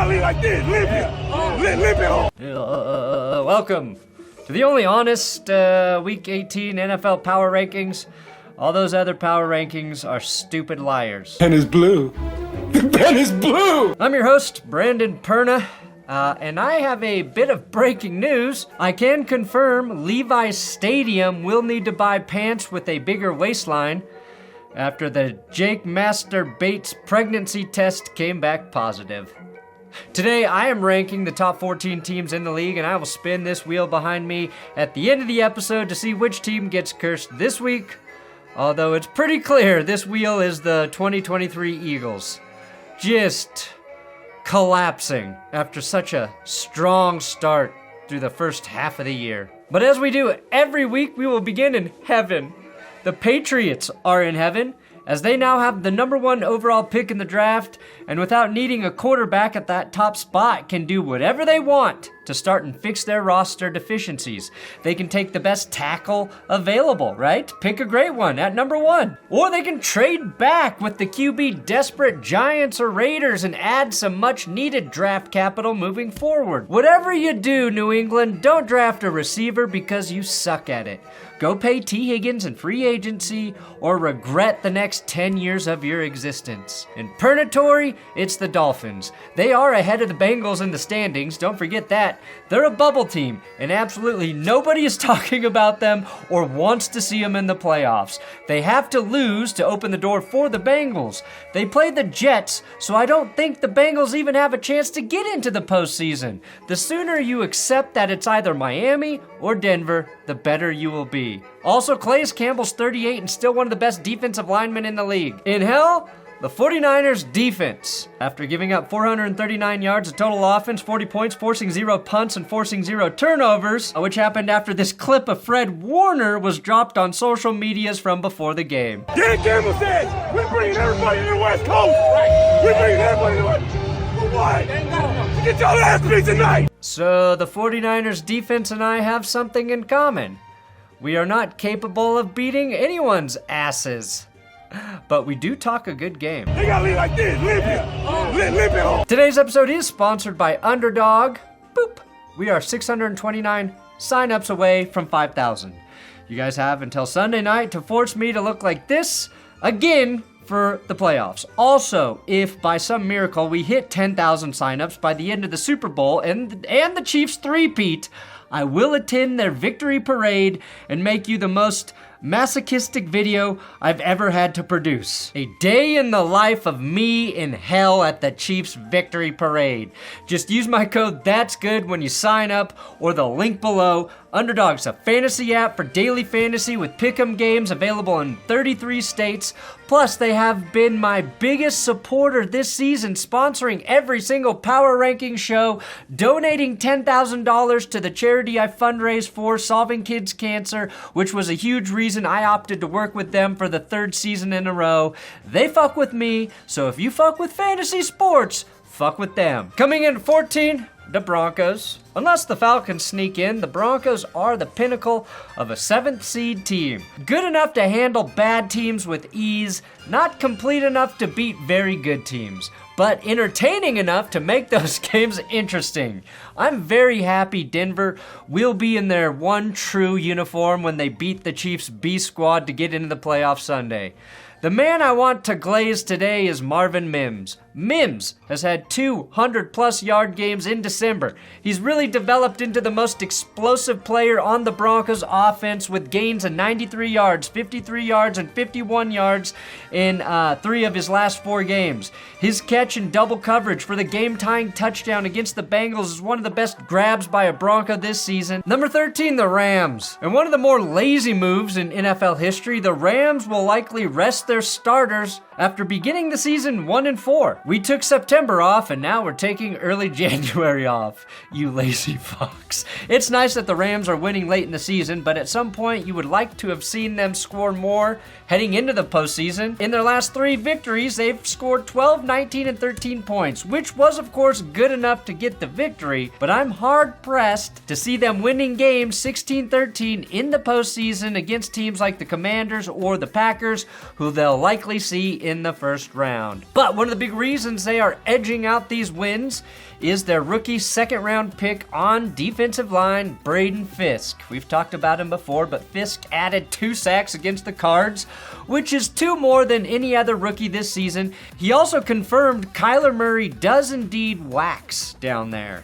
gotta leave like this. Live it. Welcome to the only honest Week 18 NFL Power Rankings. All those other power rankings are stupid liars. Pen is blue. The pen is blue! I'm your host, Brandon Perna, and I have a bit of breaking news. I can confirm Levi's Stadium will need to buy pants with a bigger waistline after the Jake Master Bates pregnancy test came back positive. Today, I am ranking the top 14 teams in the league, and I will spin this wheel behind me at the end of the episode to see which team gets cursed this week. Although it's pretty clear this wheel is the 2023 Eagles. Just collapsing after such a strong start through the first half of the year. But as we do every week, we will begin in heaven. The Patriots are in heaven, as they now have the number 1 overall pick in the draft, and without needing a quarterback at that top spot, can do whatever they want to start and fix their roster deficiencies. They can take the best tackle available, right? Pick a great one at number 1. Or they can trade back with the QB desperate Giants or Raiders and add some much needed draft capital moving forward. Whatever you do, New England, don't draft a receiver because you suck at it. Go pay T. Higgins in free agency or regret the next 10 years of your existence. In purgatory, it's the Dolphins. They are ahead of the Bengals in the standings, don't forget that. They're a bubble team, and absolutely nobody is talking about them or wants to see them in the playoffs. They have to lose to open the door for the Bengals. They play the Jets, so I don't think the Bengals even have a chance to get into the postseason. The sooner you accept that it's either Miami or Denver, the better you will be. Also, Calais Campbell's 38 and still one of the best defensive linemen in the league. In hell, the 49ers defense. After giving up 439 yards of total offense, 40 points, forcing 0 punts, and forcing 0 turnovers, which happened after this clip of Fred Warner was dropped on social medias from before the game. Dan Campbell says, we're bringing everybody to the West Coast. Right. We're bringing everybody to the West Coast. For what? Get y'all ass to me tonight. So the 49ers defense and I have something in common. We are not capable of beating anyone's asses. But we do talk a good game. They gotta leave like this. Live it. Today's episode is sponsored by Underdog. Boop. We are 629 signups away from 5,000. You guys have until Sunday night to force me to look like this again for the playoffs. Also, if by some miracle we hit 10,000 signups by the end of the Super Bowl and the Chiefs three-peat, I will attend their victory parade and make you the most masochistic video I've ever had to produce. A day in the life of me in hell at the Chiefs victory parade. Just use my code THATSGOOD when you sign up or the link below. Underdog's a fantasy app for daily fantasy with pick'em games available in 33 states. Plus, they have been my biggest supporter this season, sponsoring every single power ranking show, donating $10,000 to the charity I fundraise for, Solving Kids Cancer, which was a huge reason I opted to work with them for the 3rd season in a row. They fuck with me, so if you fuck with fantasy sports, fuck with them. Coming in 14, the Broncos. Unless the Falcons sneak in, the Broncos are the pinnacle of a 7th seed team. Good enough to handle bad teams with ease, not complete enough to beat very good teams, but entertaining enough to make those games interesting. I'm very happy Denver will be in their one true uniform when they beat the Chiefs B squad to get into the playoffs Sunday. The man I want to glaze today is Marvin Mims. Mims has had 200-plus yard games in December. He's really developed into the most explosive player on the Broncos offense with gains of 93 yards, 53 yards, and 51 yards in 3 of his last 4 games. His catch in double coverage for the game-tying touchdown against the Bengals is one of the best grabs by a Bronco this season. Number 13, the Rams. And one of the more lazy moves in NFL history, the Rams will likely rest their starters after beginning the season 1-4. We took September off and now we're taking early January off. You lazy fucks. It's nice that the Rams are winning late in the season, but at some point you would like to have seen them score more heading into the postseason. In their last 3 victories, they've scored 12, 19, and 13 points, which was of course good enough to get the victory, but I'm hard pressed to see them winning games 16-13 in the postseason against teams like the Commanders or the Packers, who they'll likely see in the first round. But one of the big reasons they are edging out these wins is their rookie second-round pick on defensive line, Braden Fisk. We've talked about him before, but Fisk added 2 sacks against the Cards, which is 2 more than any other rookie this season. He also confirmed Kyler Murray does indeed wax down there.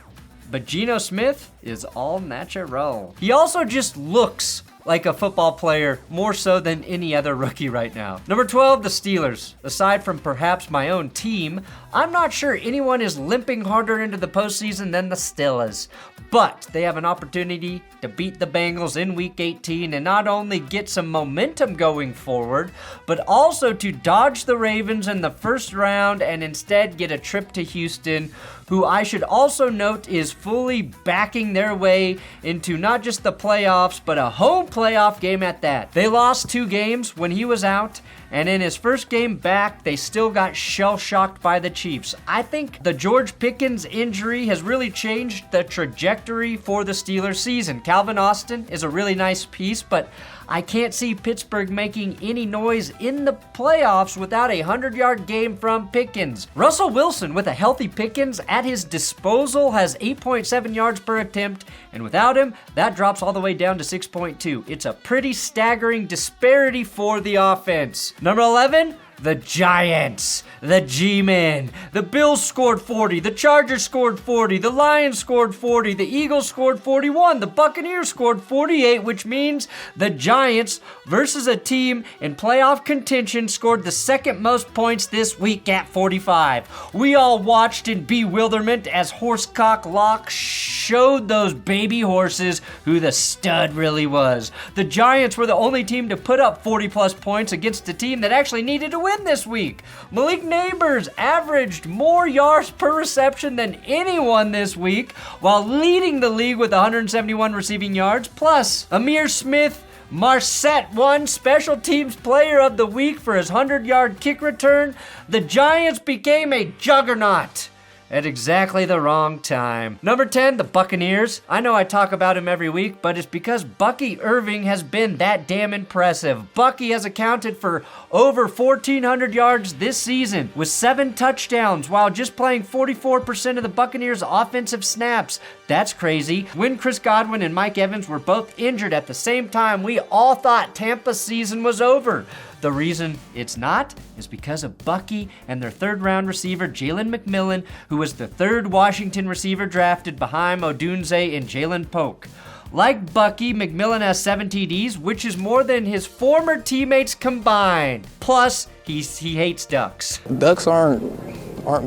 But Geno Smith is all natural. He also just looks like a football player more so than any other rookie right now. Number 12, the Steelers. Aside from perhaps my own team, I'm not sure anyone is limping harder into the postseason than the Steelers. But they have an opportunity to beat the Bengals in Week 18 and not only get some momentum going forward, but also to dodge the Ravens in the first round and instead get a trip to Houston, who I should also note is fully backing their way into not just the playoffs, but a home playoff game at that. They lost 2 games when he was out, and in his first game back, they still got shell-shocked by the Chiefs. I think the George Pickens injury has really changed the trajectory for the Steelers season. Calvin Austin is a really nice piece, but I can't see Pittsburgh making any noise in the playoffs without a 100-yard game from Pickens. Russell Wilson, with a healthy Pickens at his disposal, has 8.7 yards per attempt, and without him, that drops all the way down to 6.2. It's a pretty staggering disparity for the offense. Number 11, the Giants, the G-Men. The Bills scored 40, the Chargers scored 40, the Lions scored 40, the Eagles scored 41, the Buccaneers scored 48, which means the Giants versus a team in playoff contention scored the second most points this week at 45. We all watched in bewilderment as Horsecock Locke showed those baby horses who the stud really was. The Giants were the only team to put up 40-plus points against a team that actually needed to win this week. Malik Neighbors averaged more yards per reception than anyone this week, while leading the league with 171 receiving yards. Plus, Amir Smith Marset won Special Teams Player of the Week for his 100-yard kick return. The Giants became a juggernaut at exactly the wrong time. Number 10, the Buccaneers. I know I talk about him every week, but it's because Bucky Irving has been that damn impressive. Bucky has accounted for over 1,400 yards this season with 7 touchdowns while just playing 44% of the Buccaneers' offensive snaps. That's crazy. When Chris Godwin and Mike Evans were both injured at the same time, we all thought Tampa's season was over. The reason it's not is because of Bucky and their third-round receiver, Jalen McMillan, who was the 3rd Washington receiver drafted behind Odunze and Jalen Polk. Like Bucky, McMillan has 7 TDs, which is more than his former teammates combined. Plus, he hates ducks. Ducks aren't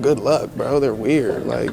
good luck, bro. They're weird. Like,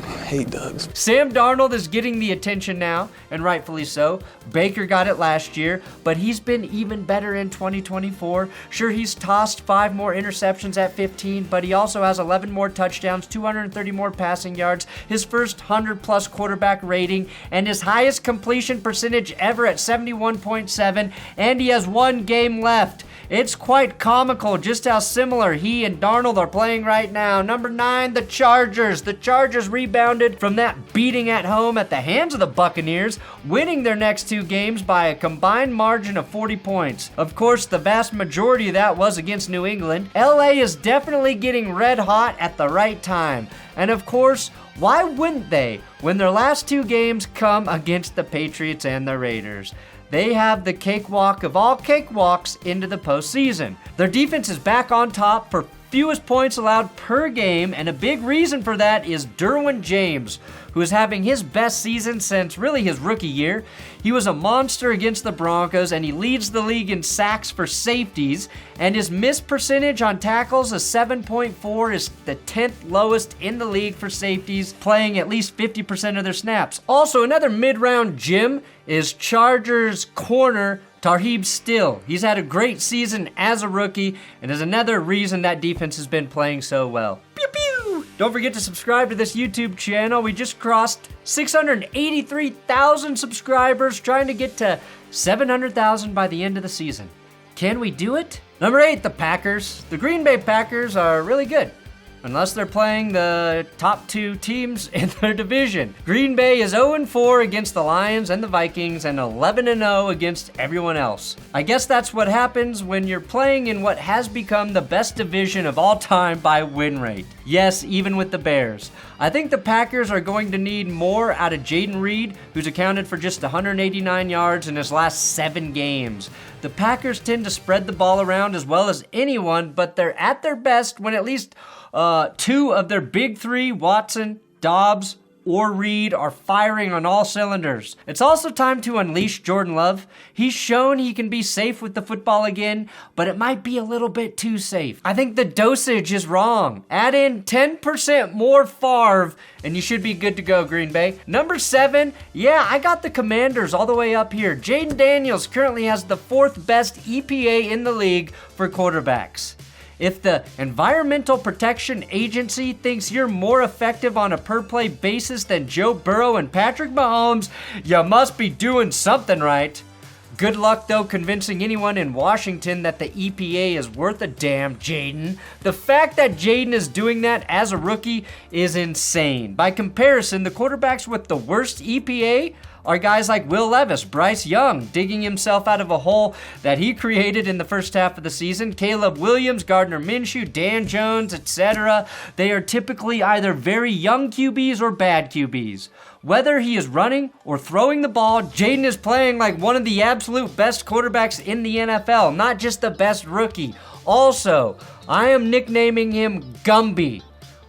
I hate ducks. Sam Darnold is getting the attention now, and rightfully so. Baker got it last year, but he's been even better in 2024. Sure, he's tossed 5 more interceptions at 15, but he also has 11 more touchdowns, 230 more passing yards, his first 100-plus quarterback rating, and his highest completion percentage ever at 71.7, and he has 1 game left. It's quite comical just how similar he and Darnold are playing right now. Number 9, the Chargers. The Chargers rebounded from that beating at home at the hands of the Buccaneers, winning their next 2 games by a combined margin of 40 points. Of course, the vast majority of that was against New England. LA is definitely getting red hot at the right time. And of course, why wouldn't they when their last 2 games come against the Patriots and the Raiders? They have the cakewalk of all cakewalks into the postseason. Their defense is back on top for fewest points allowed per game, and a big reason for that is Derwin James, who is having his best season since really his rookie year. He was a monster against the Broncos, and he leads the league in sacks for safeties, and his miss percentage on tackles is 7.4, is the 10th lowest in the league for safeties, playing at least 50% of their snaps. Also, another mid-round gem is Chargers corner Tarheeb Still. He's had a great season as a rookie and is another reason that defense has been playing so well. Pew pew! Don't forget to subscribe to this YouTube channel. We just crossed 683,000 subscribers, trying to get to 700,000 by the end of the season. Can we do it? Number 8, the Packers. The Green Bay Packers are really good. unless they're playing the top 2 teams in their division. Green Bay is 0-4 against the Lions and the Vikings and 11-0 against everyone else. I guess that's what happens when you're playing in what has become the best division of all time by win rate. Yes, even with the Bears. I think the Packers are going to need more out of Jaden Reed, who's accounted for just 189 yards in his last 7 games. The Packers tend to spread the ball around as well as anyone, but they're at their best when at least 2 of their big 3, Watson, Dobbs, or Reed, are firing on all cylinders. It's also time to unleash Jordan Love. He's shown he can be safe with the football again, but it might be a little bit too safe. I think the dosage is wrong. Add in 10% more Favre, and you should be good to go, Green Bay. Number 7, yeah, I got the Commanders all the way up here. Jaden Daniels currently has the 4th best EPA in the league for quarterbacks. If the Environmental Protection Agency thinks you're more effective on a per-play basis than Joe Burrow and Patrick Mahomes, you must be doing something right. Good luck, though, convincing anyone in Washington that the EPA is worth a damn, Jaden. The fact that Jaden is doing that as a rookie is insane. By comparison, the quarterbacks with the worst EPA are guys like Will Levis, Bryce Young, digging himself out of a hole that he created in the first half of the season, Caleb Williams, Gardner Minshew, Dan Jones, etc. They are typically either very young QBs or bad QBs. Whether he is running or throwing the ball, Jaden is playing like one of the absolute best quarterbacks in the NFL, not just the best rookie. Also, I am nicknaming him Gumby.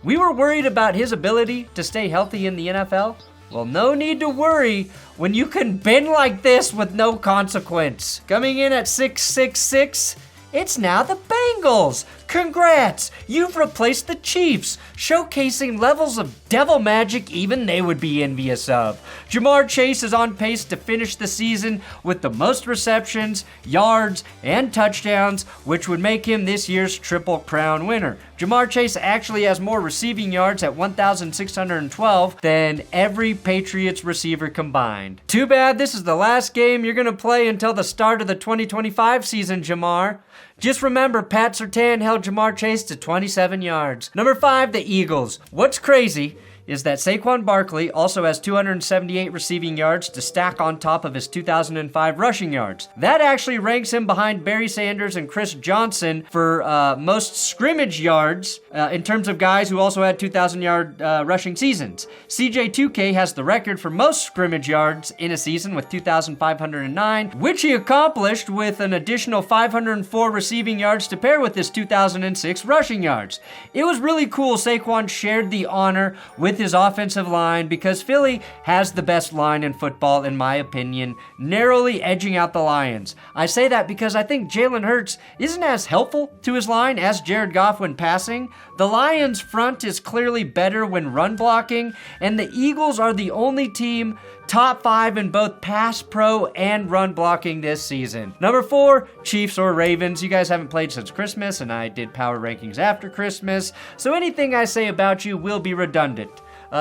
We were worried about his ability to stay healthy in the NFL. Well, no need to worry when you can bend like this with no consequence. Coming in at 6'6", it's now the Bengals. Congrats, you've replaced the Chiefs, showcasing levels of devil magic even they would be envious of. Jamar Chase is on pace to finish the season with the most receptions, yards, and touchdowns, which would make him this year's Triple Crown winner. Jamar Chase actually has more receiving yards at 1,612 than every Patriots receiver combined. Too bad this is the last game you're going to play until the start of the 2025 season, Jamar. Just remember, Pat Surtain held Jamar Chase to 27 yards. Number 5, the Eagles. What's crazy is that Saquon Barkley also has 278 receiving yards to stack on top of his 2005 rushing yards. That actually ranks him behind Barry Sanders and Chris Johnson for most scrimmage yards in terms of guys who also had 2,000-yard rushing seasons. CJ2K has the record for most scrimmage yards in a season with 2,509, which he accomplished with an additional 504 receiving yards to pair with his 2006 rushing yards. It was really cool Saquon shared the honor with his offensive line because Philly has the best line in football, in my opinion, narrowly edging out the Lions. I say that because I think Jalen Hurts isn't as helpful to his line as Jared Goff when passing. The Lions' front is clearly better when run blocking, and the Eagles are the only team top 5 in both pass pro and run blocking this season. Number 4, Chiefs or Ravens. You guys haven't played since Christmas, and I did power rankings after Christmas, so anything I say about you will be redundant.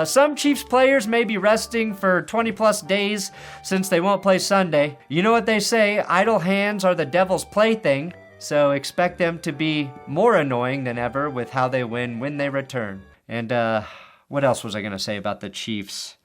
Some Chiefs players may be resting for 20 plus days since they won't play Sunday. You know what they say, idle hands are the devil's plaything, so expect them to be more annoying than ever with how they win when they return. And what else was I going to say about the Chiefs?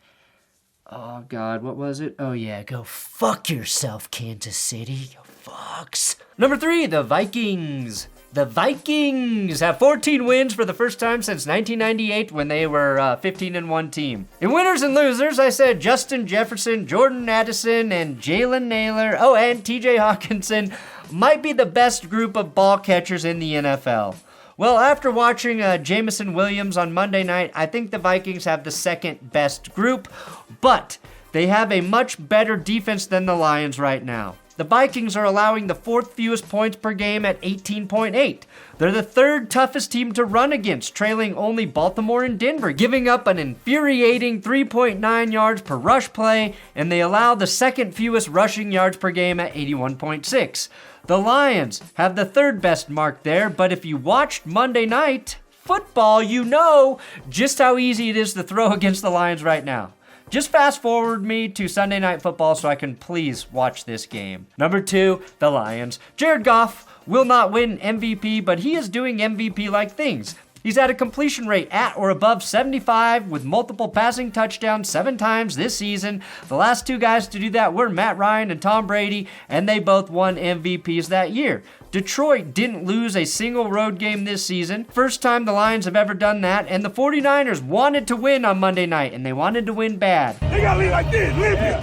Oh God, what was it? Oh yeah, go fuck yourself, Kansas City, you fucks. Number 3, the Vikings. The Vikings have 14 wins for the first time since 1998 when they were a 15-1 team. In winners and losers, I said Justin Jefferson, Jordan Addison, and Jalen Naylor, and TJ Hawkinson might be the best group of ball catchers in the NFL. Well, after watching Jameson Williams on Monday night, I think the Vikings have the second best group, but they have a much better defense than the Lions right now. The Vikings are allowing the 4th fewest points per game at 18.8. They're the 3rd toughest team to run against, trailing only Baltimore and Denver, giving up an infuriating 3.9 yards per rush play, and they allow the 2nd fewest rushing yards per game at 81.6. The Lions have the 3rd best mark there, but if you watched Monday Night Football, you know just how easy it is to throw against the Lions right now. Just fast forward me to Sunday Night Football so I can please watch this game. Number 2, the Lions. Jared Goff will not win MVP, but he is doing MVP-like things. He's had a completion rate at or above 75 with multiple passing touchdowns 7 times this season. The last 2 guys to do that were Matt Ryan and Tom Brady, and they both won MVPs that year. Detroit didn't lose a single road game this season. First time the Lions have ever done that, and the 49ers wanted to win on Monday night, and they wanted to win bad. They gotta leave like this. Limp it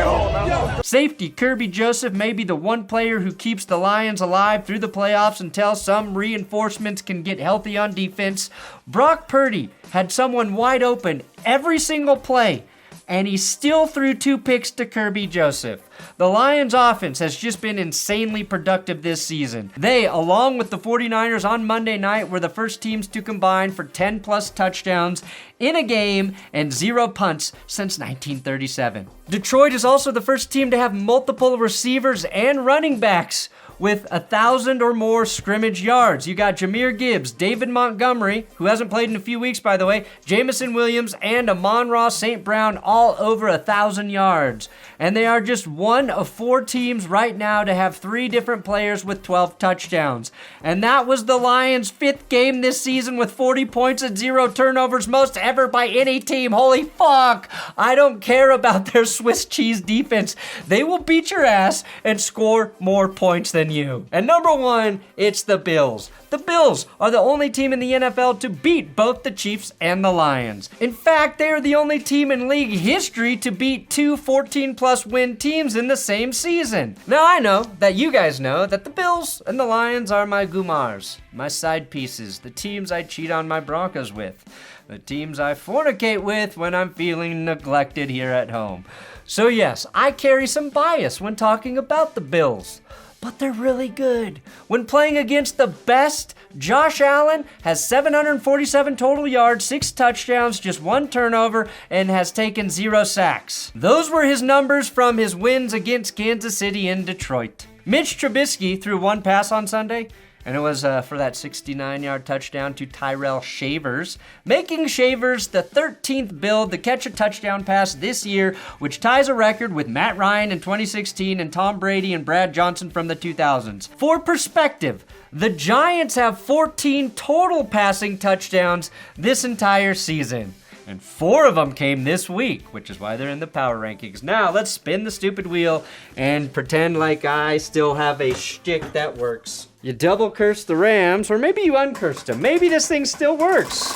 home. Safety Kirby Joseph may be the one player who keeps the Lions alive through the playoffs until some reinforcements can get healthy on defense. Brock Purdy had someone wide open every single play, and he still threw 2 picks to Kirby Joseph. The Lions offense has just been insanely productive this season. They, along with the 49ers on Monday night, were the first teams to combine for 10 plus touchdowns in a game and 0 punts since 1937. Detroit is also the first team to have multiple receivers and running backs with 1,000 or more scrimmage yards. You got Jahmyr Gibbs, David Montgomery, who hasn't played in a few weeks, by the way, Jamison Williams, and Amon-Ra St. Brown, all over 1,000 yards. And they are just one of 4 teams right now to have 3 different players with 12 touchdowns. And that was the Lions' 5th game this season with 40 points and 0 turnovers, most ever by any team. Holy fuck! I don't care about their Swiss cheese defense. They will beat your ass and score more points than you. And number 1, it's the Bills. The Bills are the only team in the NFL to beat both the Chiefs and the Lions. In fact, they are the only team in league history to beat 2 14-plus win teams in the same season. Now, I know that you guys know that the Bills and the Lions are my gumars, my side pieces, the teams I cheat on my Broncos with, the teams I fornicate with when I'm feeling neglected here at home. So yes, I carry some bias when talking about the Bills. But they're really good. When playing against the best, Josh Allen has 747 total yards, 6 touchdowns, just 1 turnover, and has taken 0 sacks. Those were his numbers from his wins against Kansas City and Detroit. Mitch Trubisky threw 1 pass on Sunday, and it was for that 69-yard touchdown to Tyrell Shavers, making Shavers the 13th Bill to catch a touchdown pass this year, which ties a record with Matt Ryan in 2016 and Tom Brady and Brad Johnson from the 2000s. For perspective, the Giants have 14 total passing touchdowns this entire season. And 4 of them came this week, which is why they're in the power rankings. Now, let's spin the stupid wheel and pretend like I still have a shtick that works. You double curse the Rams, or maybe you uncursed them. Maybe this thing still works.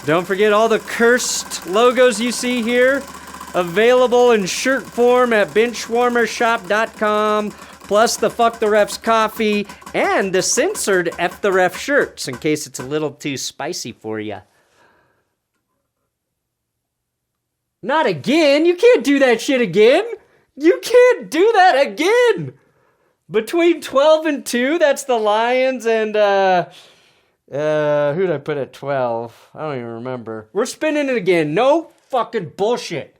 Don't forget all the cursed logos you see here, available in shirt form at benchwarmershop.com, plus the Fuck the Refs coffee, and the censored F the Ref shirts, in case it's a little too spicy for you. Not again! You can't do that shit again! You can't do that again! Between 12 and 2, that's the Lions and, who'd I put at 12? I don't even remember. We're spinning it again. No fucking bullshit.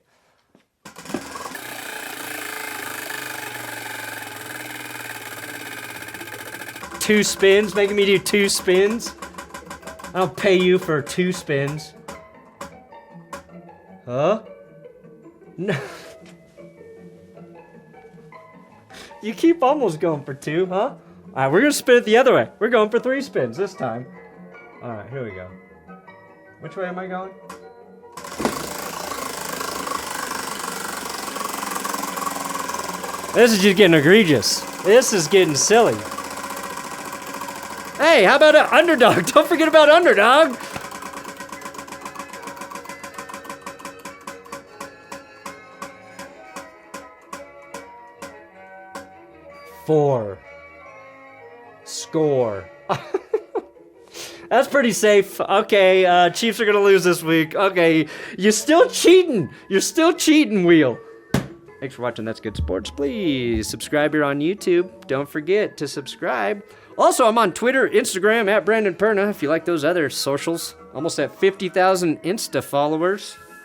Two spins, making me do 2 spins. I don't pay you for 2 spins. Huh? No. You keep almost going for 2, huh? All right, we're going to spin it the other way. We're going for 3 spins this time. All right, here we go. Which way am I going? This is just getting egregious. This is getting silly. Hey, how about an underdog? Don't forget about underdog. Four. Score. That's pretty safe. Okay, Chiefs are going to lose this week. Okay, you're still cheating. You're still cheating, Wheel. Thanks for watching That's Good Sports. Please subscribe here on YouTube. Don't forget to subscribe. Also, I'm on Twitter, Instagram, at Brandon Perna, if you like those other socials. Almost at 50,000 Insta followers.